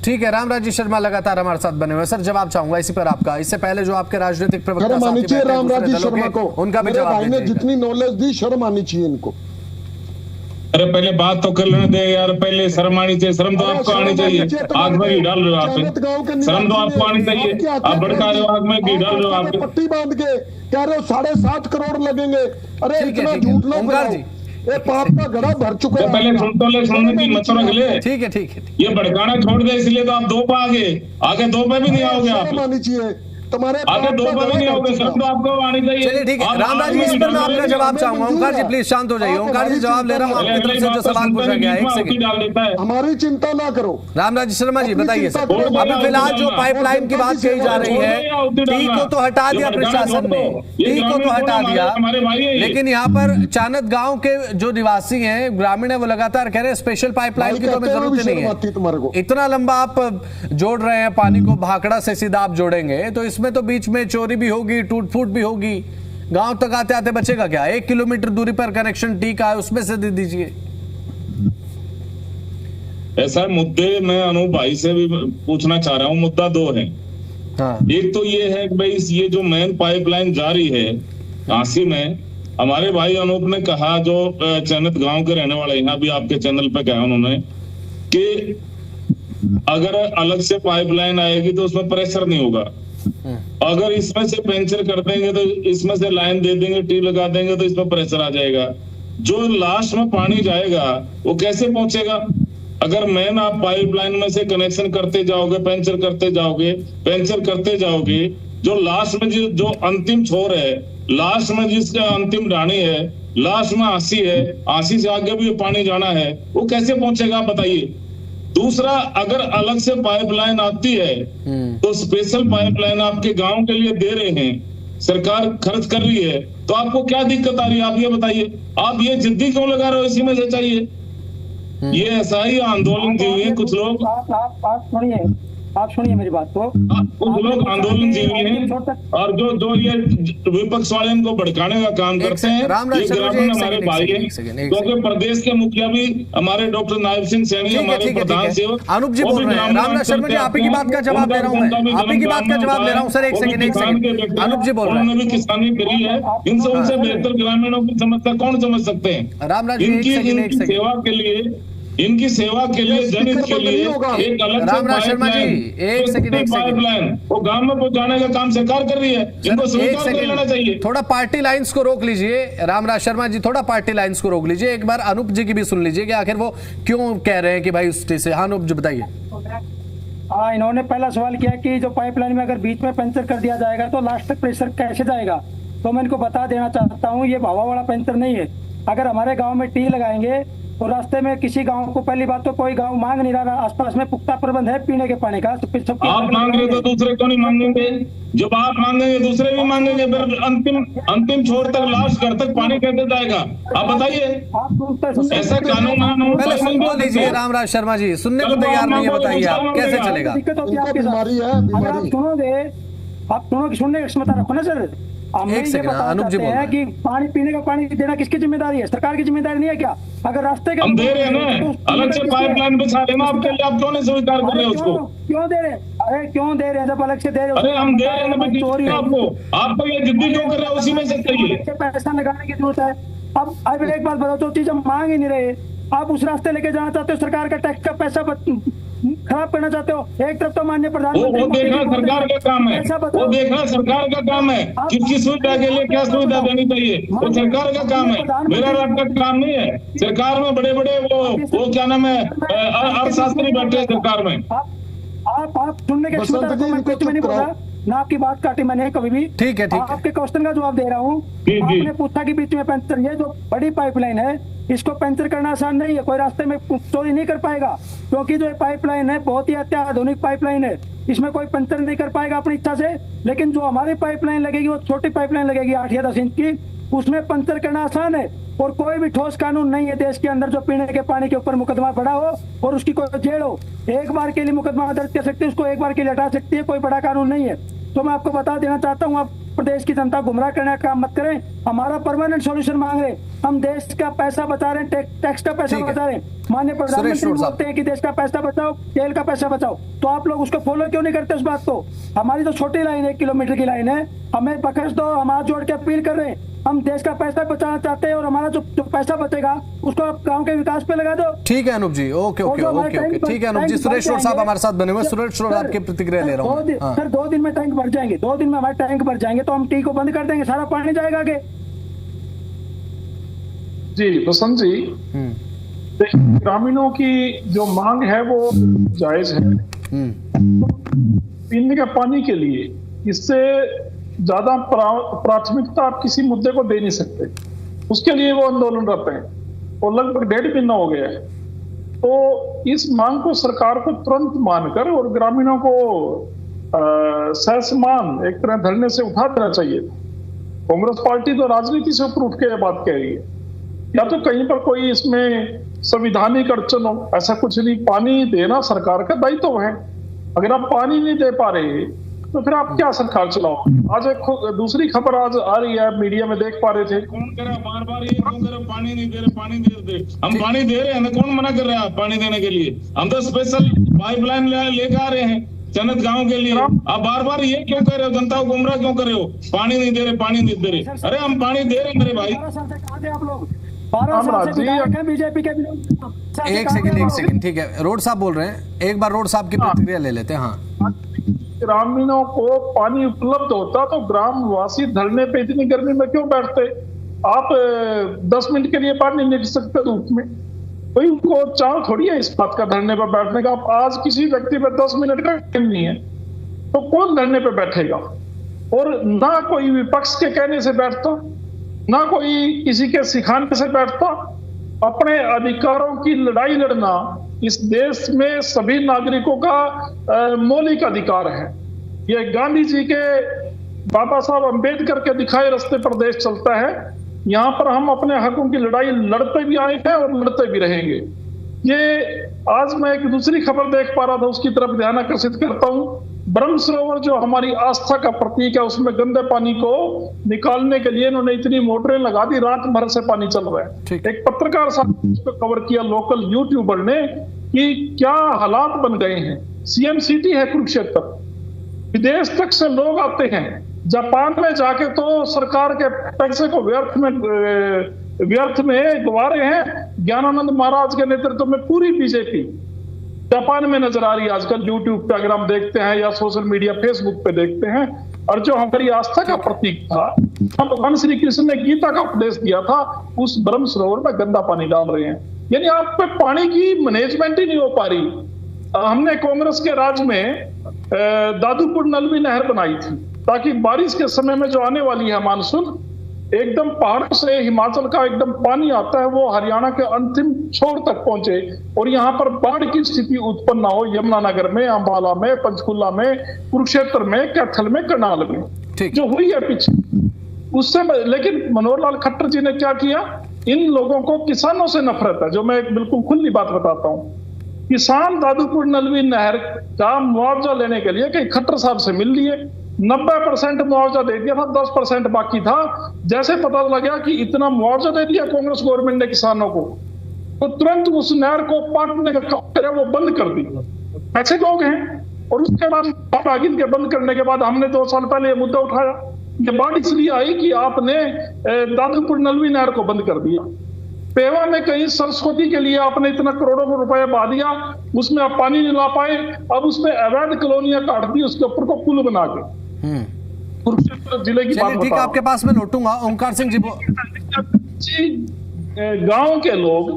ठीक है, रामराजी शर्मा लगातार हमारे साथ बने हुए। सर जवाब चाहूंगा इसी पर आपका, इससे पहले जो आपके राजनीतिक प्रवक्ता आनी चाहिए रामराजी शर्मा को, उनका भी जवाब ने जितनी नॉलेज दी शर्म आनी चाहिए इनको। अरे पहले बात तो कर लेने दे यार, पहले शर्म आनी चाहिए, शर्म तो आपको आनी चाहिए, आग में घी डाल रहे हो आप, शर्म तो आपको आनी चाहिए, आप भड़का रहे हो, आग में घी डाल रहे हो आप, पट्टी बांध के कह रहे हो 7.5 करोड़ लगेंगे। अरे इतना झूठ ना बोलो, ये पाप का घड़ा भर चुका है। पहले सुनने की मत रख। ठीक है, ये भड़काना छोड़ दे, इसलिए तो आप 2 पे आगे 2 पे भी नहीं आओगे आप, आनी चाहिए तुम्हारे आगे 2 पे भी नहीं आओगे, शर्म तो आपको आनी चाहिए। चलिए ठीक है, रामराज जी इस पर मैं आपका जवाब चाहूंगा। ओंकार जी प्लीज शांत हो जाइए। ओंकार जी जवाब ले रहा हूँ आपकी तरफ से जो सवाल पूछा गया है, 1 सेकंड। हमारी चिंता ना करो। रामराज शर्मा जी बताइए सर, अभी फिलहाल जो पाइपलाइन की बात कही जा रही है, टी को तो हटा दिया प्रशासन ने, टी को तो हटा दिया, लेकिन यहाँ पर चानद गांव के जो निवासी हैं, ग्रामीण है, वो लगातार कह रहे हैं स्पेशल पाइपलाइन की तो हमें जरूरत नहीं है। इतना लंबा आप जोड़ रहे हैं पानी को, भाखड़ा से सीधा आप जोड़ेंगे तो इसमें तो बीच में चोरी भी होगी, टूट फूट भी होगी, गांव तक आते आते बचेगा क्या? 1 किलोमीटर दूरी पर कनेक्शन टी का है, उसमें से दे दीजिए। ऐसा मुद्दे मैं अनूप भाई से भी पूछना चाह रहा हूँ, मुद्दा 2 है। एक तो ये है कि भाई ये जो मेन पाइपलाइन जारी है काशी में, हमारे भाई अनूप ने कहा, जो चैनत गांव के रहने वाले, यहाँ भी आपके चैनल पे कहा उन्होंने कि अगर अलग से पाइपलाइन आएगी तो उसमें प्रेशर नहीं होगा, अगर इसमें से पंचर कर देंगे तो इसमें से लाइन दे देंगे, टी लगा देंगे तो इसमें प्रेशर आ जाएगा, जो लास्ट में पानी जाएगा वो कैसे पहुंचेगा? अगर मेन आप पाइपलाइन में से कनेक्शन करते जाओगे, पंचर करते जाओगे, जो लास्ट में जो अंतिम छोर है, लास्ट में जिसका अंतिम ढाणी है, लास्ट में आसी है, आसी से आगे भी पानी जाना है, वो कैसे पहुंचेगा बताइए? दूसरा, अगर अलग से पाइपलाइन आती है तो स्पेशल पाइपलाइन आपके गांव के लिए दे रहे हैं, सरकार खर्च कर रही है, तो आपको क्या दिक्कत आ रही है? आप ये बताइए, आप ये जिद्दी क्यों लगा रहे हो? इसी में से चाहिए ये ऐसा ही आंदोलन जीवी है कुछ लोग। आप सुनिए मेरी बात को, कुछ लोग आंदोलन जीवी हैं और जो ये विपक्ष वाले इनको भड़काने का काम करते हैं, ये ग्रामीण हमारे भाई हैं, क्योंकि प्रदेश के मुखिया भी हमारे डॉक्टर नायब सिंह सैनी, हमारे प्रधान सेवक अनूप जी बोल रहे हैं। रामराज शर्मा जी, आप ही की बात का जवाब दे रहा हूँ मैं, आप ही की बात का जवाब दे रहा हूँ सर। 1 सेकंड, अनूप जी बोल रहे हैं, उन्होंने भी किसानी करी है, उनसे बेहतर ग्रामीणों की समस्या कौन समझ सकते हैं? रामराज जी इनकी सेवा के लिए इनकी सेवा के लिए, जनहित के लिए एक अलग से रामराज शर्मा जी, एक सेकंड पाइपलाइन वो गांव में पहुंचाने का काम सरकार कर रही है, इनको स्वीकार कर लेना चाहिए। थोड़ा पार्टी लाइंस को रोक लीजिए रामराज शर्मा जी, थोड़ा पार्टी लाइंस को रोक लीजिए। एक बार अनूप जी की भी सुन लीजिए कि आखिर वो क्यों कह रहे हैं कि भाई उस से। हाँ अनूप जी बताइए। हाँ, इन्होंने पहला सवाल किया कि जो पाइपलाइन में अगर बीच में पंचर कर दिया जाएगा तो लास्ट तक प्रेशर कैसे जाएगा। तो मैं इनको बता देना चाहता हूँ, ये भावा वाला पंचर नहीं है। अगर हमारे गांव में टी लगाएंगे तो रास्ते में किसी गांव को, पहली बात तो कोई गांव मांग नहीं रहा, आसपास में पुख्ता प्रबंध है पीने के पानी का। आप मांग रहे तो दूसरे क्यों नहीं मांगेंगे? जब आप मांगेंगे दूसरे भी मांगेंगे, फिर अंतिम छोर तक, लास्ट घर तक पानी कैसे जाएगा? आप बताइए। ऐसा कानून पहले सुन लीजिए रामराज शर्मा जी, सुनने को तैयार नहीं है, बताइए आप कैसे चलेगा? बीमारी है, अगर आप सुनोगे, आप सुनने की क्षमता रखो ना सर। हम ये बताना चाहते हैं कि पानी, पीने का पानी देना किसकी जिम्मेदारी है? सरकार की जिम्मेदारी नहीं है क्या? अगर रास्ते के हम दे रहे हैं ना, अलग से पाइपलाइन बिछा रहे हैं आपके लिए, आप क्यों नहीं स्वीकार कर रहे हैं उसको? क्यों दे रहे? अरे क्यों दे रहे हैं जब अलग से दे रहे हो? अरे हम दे रहे हैं आपको ये जिद्दी क्यों कर रहे हैं? उसी में से कहिए। पैसा लगाने की जरूरत है। अब एक बात बताओ, जो चीज हम मांग ही नहीं रहे, आप उस रास्ते लेके जाना चाहते हो, सरकार का टैक्स का पैसा खराब करना चाहते हो। एक तरफ तो माननीय प्रधानमंत्री, वो देखना सरकार का काम है, वो देखना सरकार का काम है, किसकी सुविधा के लिए क्या सुविधा देनी चाहिए, वो सरकार का काम है, मेरा आपका काम नहीं है। सरकार में बड़े बड़े वो क्या नाम है, अर्थशास्त्री बैठे हैं सरकार में। आप सुनने के क्षमता रखो, मैं कुछ में नहीं बोला ना, आपकी बात काटी मैंने कभी भी। ठीक है, ठीक है। आपके क्वेश्चन का जवाब दे रहा हूँ। आपने पूछा कि बीच में पंचर, ये जो बड़ी पाइपलाइन है इसको पंचर करना आसान नहीं है, कोई रास्ते में चोरी नहीं कर पाएगा, क्योंकि जो पाइपलाइन है बहुत ही अत्याधुनिक पाइपलाइन है, इसमें कोई पंचर नहीं कर पाएगा अपनी इच्छा से। लेकिन जो हमारी पाइपलाइन लगेगी वो छोटी पाइपलाइन लगेगी 8 या 10 इंच की, उसमें पंचर करना आसान है। और कोई भी ठोस कानून नहीं है देश के अंदर जो पीने के पानी के ऊपर मुकदमा पड़ा हो और उसकी कोई जेल हो। एक बार के लिए मुकदमा दर्ज कर सकती है, उसको एक बार के लिए हटा सकती है, कोई बड़ा कानून नहीं है। तो मैं आपको बता देना चाहता हूँ, आप प्रदेश की जनता गुमराह करने का काम मत करें। हमारा परमानेंट सॉल्यूशन मांग रहे, हम देश का पैसा बचा रहे हैं, टैक्स का पैसा बचा रहे हैं। माननीय प्रधानमंत्री बोलते हैं कि देश का पैसा बचाओ, तेल का पैसा बचाओ, तो आप लोग उसको फॉलो क्यों नहीं करते उस बात को? हमारी जो छोटी लाइन है, 1 किलोमीटर की लाइन है, हमें बख्श दो, हम हाथ जोड़ के अपील कर रहे हैं। हम देश का पैसा बचाना चाहते हैं और हमारा जो पैसा बचेगा उसको आप गांव के विकास पे लगा दो। ठीक है अनूप जी, ओके ओके ओके ओके, ठीक है अनूप जी। सुरेश रोड साहब हमारे साथ बने हुए, सुरेश रोड आपकी प्रतिक्रिया ले रहा हूँ। सर 2 दिन में टैंक भर जाएंगे, 2 दिन में हमारे टैंक भर जाएंगे, तो हम टी को बंद कर देंगे, सारा पानी जाएगा आगे। जी बसंत जी, ग्रामीणों की जो मांग है वो जायज है। पीने का पानी के लिए इससे ज्यादा प्राथमिकता आप किसी मुद्दे को दे नहीं सकते, उसके लिए वो आंदोलनरत हैं और लगभग 1.5 महीना हो गया है। तो इस मांग को सरकार को तुरंत मानकर और ग्रामीणों को सहसमान एक तरह धरने से उठा देना चाहिए। कांग्रेस पार्टी तो राजनीति से ऊपर उठ के बात कह रही है, या तो कहीं पर कोई इसमें संविधानिक अड़चन हो, ऐसा कुछ नहीं। पानी देना सरकार का दायित्व है, अगर आप पानी नहीं दे पा रहे तो फिर आप क्या सरकार चलाओ? आज एक दूसरी खबर आज आ रही है, मीडिया में देख पा रहे थे, कौन कर रहा है बार-बार ये क्यों कर रहे? पानी नहीं दे रहे, पानी दे। हम पानी दे रहे हैं, कौन मना कर रहा है पानी देने के लिए? हम तो स्पेशल पाइपलाइन लेकर आ रहे हैं चनत गांव के लिए। आप बार-बार ये क्यों कर रहे हो? जनता को गुमराह क्यों कर रहे हो? पानी नहीं दे रहे, पानी नहीं दे रहे। अरे हम पानी दे रहे हैं मेरे भाई। आप लोग 12 साल से विधायक हैं बीजेपी के। एक सेकंड, ठीक है, रोड साहब बोल रहे हैं, एक बार रोड साहब की प्रतिक्रिया ले लेते हैं। हाँ, ग्रामीणों को पानी उपलब्ध होता तो ग्रामवासी धरने पे इतनी गर्मी में क्यों बैठते? आप 10 मिनट के लिए पानी नहीं दे सकते धूप में, कोई उनको चाव थोड़ी है इस बात का धरने पर बैठने का। आज किसी व्यक्ति पे 10 मिनट का टाइम नहीं है तो कौन धरने पे बैठेगा? और ना कोई विपक्ष के कहने से बैठता, ना कोई किसी के सिखाने से बैठता। अपने अधिकारों की लड़ाई लड़ना इस देश में सभी नागरिकों का मौलिक अधिकार है। ये गांधी जी के, बाबा साहब अंबेडकर के दिखाए रास्ते पर देश चलता है। यहाँ पर हम अपने हकों की लड़ाई लड़ते भी आए हैं और लड़ते भी रहेंगे। ये आज मैं एक दूसरी खबर देख पा रहा था, उसकी तरफ ध्यान आकर्षित करता हूँ। ब्रह्म सरोवर जो हमारी आस्था का प्रतीक है, उसमें गंदे पानी को निकालने के लिए इन्होंने इतनी मोटरें लगा दी, रात भर से पानी चल रहा है। एक पत्रकार साहब उसको कवर किया, लोकल यूट्यूबर ने, कि क्या हालात बन गए हैं। सीएम सिटी है कुरुक्षेत्र, विदेश तक से लोग आते हैं। जापान में जाके तो सरकार के पैसे को व्यर्थ में व्यर्थ में गवा रहे हैं। ज्ञानानंद महाराज के नेतृत्व में पूरी बीजेपी जापान में नजर आ रही है आजकल, यूट्यूब पे अगर हम देखते हैं या सोशल मीडिया फेसबुक पे देखते हैं। और जो हमारी आस्था का प्रतीक था, हम भगवान श्री कृष्ण ने गीता का उपदेश दिया था, उस ब्रह्म सरोवर में गंदा पानी डाल रहे हैं। यानी आप पे पानी की मैनेजमेंट ही नहीं हो पा रही। हमने कांग्रेस के राज में दादूपुर नलवी नहर बनाई थी ताकि बारिश के समय में जो आने वाली है मानसून, एकदम पहाड़ों से हिमाचल का एकदम पानी आता है, वो हरियाणा के अंतिम छोर तक पहुंचे और यहाँ पर बाढ़ की स्थिति उत्पन्न ना हो। यमुनानगर में, अंबाला में, पंचकुला में, कुरुक्षेत्र में, कैथल में, करनाल में जो हुई है पीछे उससे। लेकिन मनोहर लाल खट्टर जी ने क्या किया, इन लोगों को किसानों से नफरत है। जो मैं एक बिल्कुल खुली बात बताता हूँ, किसान दादूपुर नलवी नहर का मुआवजा लेने के लिए कहीं खट्टर साहब से मिल लिए, 90% मुआवजा दे दिया था, 10% बाकी था। जैसे पता लगा कि इतना मुआवजा दे दिया कांग्रेस गवर्नमेंट ने किसानों को, तो तुरंत उस नहर को पाटने का काम वो बंद कर दी। ऐसे लोग हैं। और उसके बाद आगिन के बंद करने के बाद हमने 2 साल पहले ये मुद्दा उठाया। ये बाढ़ इसलिए आई कि आपने दादूपुर नलवी नहर को बंद कर दिया। पेवा में कहीं सरस्वती के लिए आपने इतना करोड़ों रुपए बहा दिया, उसमें आप पानी नहीं ला पाए। अब उसमें अवैध कॉलोनियां काट दी, उसके ऊपर को पुल बना के। कुरुक्षेत्र जिले की बात ठीक है, आपके पास मैं लौटूंगा। ओंकार सिंह जी, गांव के लोग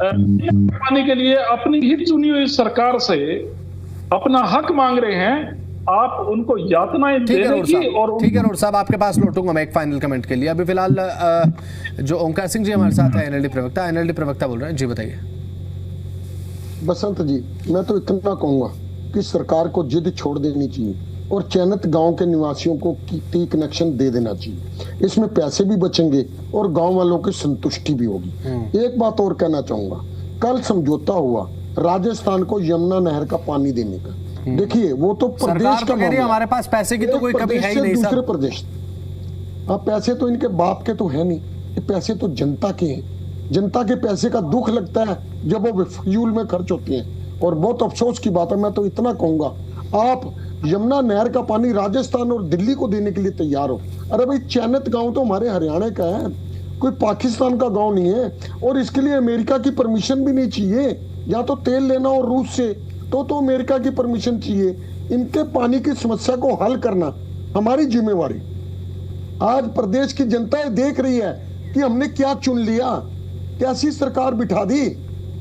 पानी के लिए अपनी ही चुनी हुई सरकार से अपना हक मांग रहे हैं। आप उनको यातनाएं देने की। और ठीक है रोड साहब, आपके पास लौटूंगा मैं एक फाइनल कमेंट के लिए। अभी फिलहाल जो ओंकार सिंह जी हमारे साथ है, एनएलडी प्रवक्ता बोल रहे हैं। जी बताइए। बसंत जी, मैं तो इतना कहूंगा कि सरकार को जिद छोड़ देनी चाहिए और चयनित गांव के निवासियों को टी कनेक्शन दे देना चाहिए। इसमें पैसे भी बचेंगे और गांव वालों की संतुष्टि भी होगी। एक बात और कहना चाहूंगा, कल समझौता हुआ राजस्थान को यमुना नहर का पानी देने का। देखिए, वो तो प्रदेश का मामला, हमारे पास पैसे की तो कोई कमी है ही नहीं। दूसरे प्रदेश, अब पैसे तो इनके बाप के तो है नहीं, ये पैसे तो जनता के हैं। जनता के पैसे का दुख लगता है जब वो फिजूल में खर्च होते हैं, और बहुत अफसोस की बात है। मैं तो इतना कहूंगा, आप यमुना नहर का पानी राजस्थान और दिल्ली को देने के लिए तैयार हो। अरे भाई, चयनित गांव तो हमारे हरियाणा का है, कोई पाकिस्तान का गांव नहीं है। और इसके लिए अमेरिका की परमिशन भी नहीं चाहिए। या तो तेल लेना और रूस से तो अमेरिका की परमिशन चाहिए। इनके पानी की समस्या को हल करना हमारी जिम्मेवारी। आज प्रदेश की जनता देख रही है कि हमने क्या चुन लिया, कैसी सरकार बिठा दी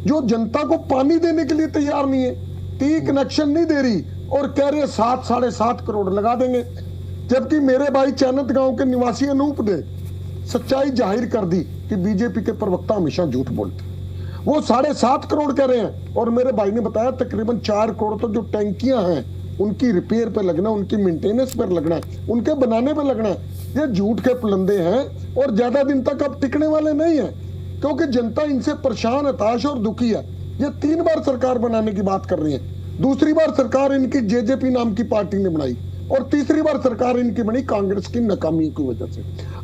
जो जनता को पानी देने के लिए तैयार नहीं है, टी कनेक्शन नहीं दे रही और कह रहे 7 साढ़े 7 करोड़ लगा देंगे। जबकि मेरे भाई चयनित गांव के निवासी अनूप ने सच्चाई जाहिर कर दी कि बीजेपी के प्रवक्ता हमेशा झूठ बोलते। वो 7.5 करोड़ कह रहे हैं और मेरे भाई ने बताया तकरीबन 4 करोड़ तो जो टैंकियां हैं उनकी रिपेयर पे लगना, उनकी मेंटेनेंस पर लगना है, उनके बनाने पे लगना है। ये झूठ के पुलंदे हैं और ज्यादा दिन तक अब टिकने वाले नहीं है, क्योंकि जनता इनसे परेशान, हताश और दुखी है। ये 3 बार सरकार बनाने की बात कर रही है। दूसरी बार सरकार इनकी जेजेपी नाम की पार्टी ने बनाई और तीसरी बार सरकार इनकी बनी कांग्रेस की नाकामी की वजह से।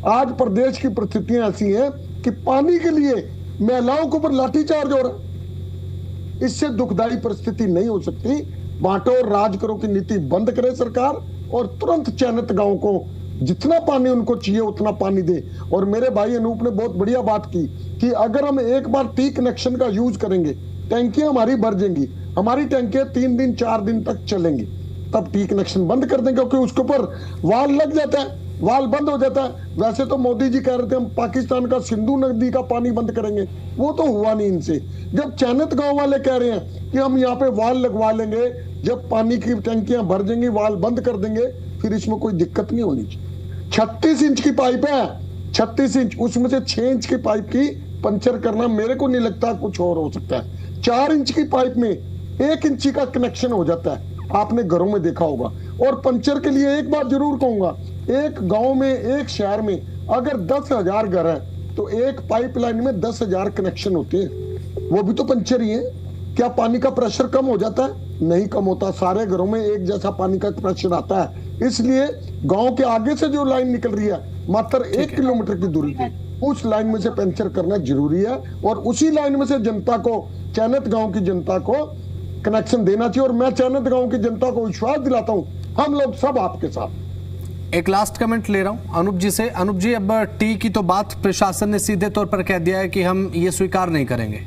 आज प्रदेश की परिस्थितियां ऐसी हैं कि पानी के लिए महिलाओं के ऊपर लाठीचार्ज हो रहा है। इससे दुखदायी परिस्थिति नहीं हो सकती। बांटो और राज करो की नीति बंद करे सरकार और तुरंत चयनित गांव को जितना पानी उनको चाहिए उतना पानी दे। और मेरे भाई अनूप ने बहुत बढ़िया बात की कि अगर हम एक बार टी कनेक्शन का यूज करेंगे, टैंकियां हमारी भर जाएंगी, हमारी टैंकियां 3 दिन 4 दिन तक चलेंगी, तब टी कनेक्शन बंद कर देंगे, क्योंकि उसके ऊपर वाल लग जाता है, वाल बंद हो जाता है। वैसे तो मोदी जी कह रहे थे हम पाकिस्तान का सिंधु नदी का पानी बंद करेंगे, वो तो हुआ नहीं इनसे। जब चयनित गांव वाले कह रहे हैं कि हम यहाँ पे वाल लगवा लेंगे, जब पानी की टंकियां भर जाएंगी वाल बंद कर देंगे, फिर इसमें कोई दिक्कत नहीं होनी चाहिए। 36 इंच की पाइप है, 36 इंच, उसमें से 6 इंच की पाइप की पंचर करना मेरे को नहीं लगता कुछ और हो सकता है। 4 इंच की पाइप में 1 इंची का कनेक्शन हो जाता है, आपने घरों में देखा होगा। और पंचर के लिए एक बात जरूर कहूंगा, एक गांव में, एक शहर में अगर 10,000 घर है तो एक पाइपलाइन में 10,000 कनेक्शन होते हैं, वो भी तो पंचर ही है। क्या पानी का प्रेशर कम हो जाता है? नहीं कम होता। सारे घरों में एक जैसा पानी का प्रेशर आता है। इसलिए गांव के आगे से जो लाइन निकल रही है मात्र 1 किलोमीटर की दूरी पे, उस लाइन में से पंचर करना जरूरी है और उसी लाइन में से जनता को, चयनित गांव की जनता को कनेक्शन देना चाहिए। और मैं चयनित गांव की जनता को विश्वास दिलाता हूं, हम लोग सब आपके साथ। एक लास्ट कमेंट ले रहा हूं अनूप जी से। अनूप जी, अब टी की तो बात प्रशासन ने सीधे तौर पर कह दिया है कि हम ये स्वीकार नहीं करेंगे,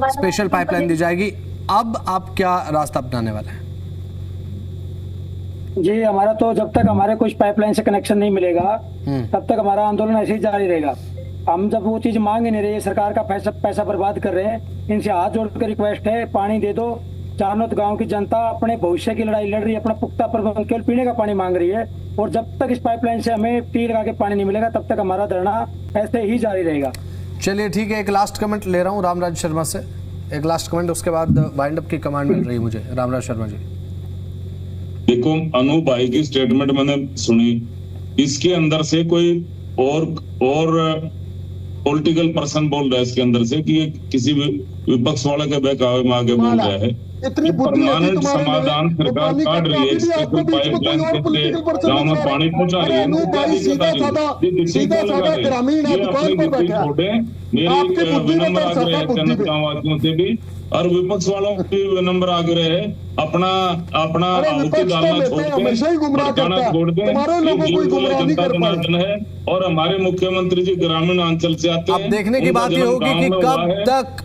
स्पेशल पाइपलाइन दी जाएगी। अब आप क्या रास्ता अपनाने वाले हैं? जी, हमारा तो जब तक हमारे कुछ पाइपलाइन से कनेक्शन नहीं मिलेगा तब तक हमारा आंदोलन ऐसे ही जारी रहेगा। हम जब वो चीज मांग ही नहीं रहे, सरकार का पैसा बर्बाद कर रहे हैं, इनसे हाथ जोड़कर रिक्वेस्ट है, पानी दे दो। चानोद गांव की जनता अपने भविष्य की लड़ाई लड़ रही है, अपना पुख्ता प्रबंध केवल पीने का पानी मांग रही है, और जब तक इस पाइपलाइन से हमें टी लगा के पानी नहीं मिलेगा तब तक हमारा धरना ऐसे ही जारी रहेगा। चलिए ठीक है, एक लास्ट कमेंट ले रहा हूँ रामराज शर्मा से। एक लास्ट कमेंट, उसके बाद वाइंड अप की कमांड मिल रही है मुझे। रामराज शर्मा जी। देखो, अनु भाई की स्टेटमेंट मैंने सुनी, इसके अंदर से कोई और पॉलिटिकल पर्सन बोल रहा है इसके अंदर से कि ये किसी विपक्ष वाले के बहकावे में आगे बोल रहा है। परमानेंट समाधान सरकार काट रही है, स्पेशल पाइपलाइन से गांव में पानी पहुंचा रही है। मेरे विनम्र आग्रह है चंद गांव वासियों से भी और विपक्ष वालों के विनम्र आग्रह है, अपना आहुति डालना छोड़ के जनता जनार्दन है। और हमारे मुख्यमंत्री जी ग्रामीण अंचल से आते हैं। अब देखने की बात ये होगी कि कब तक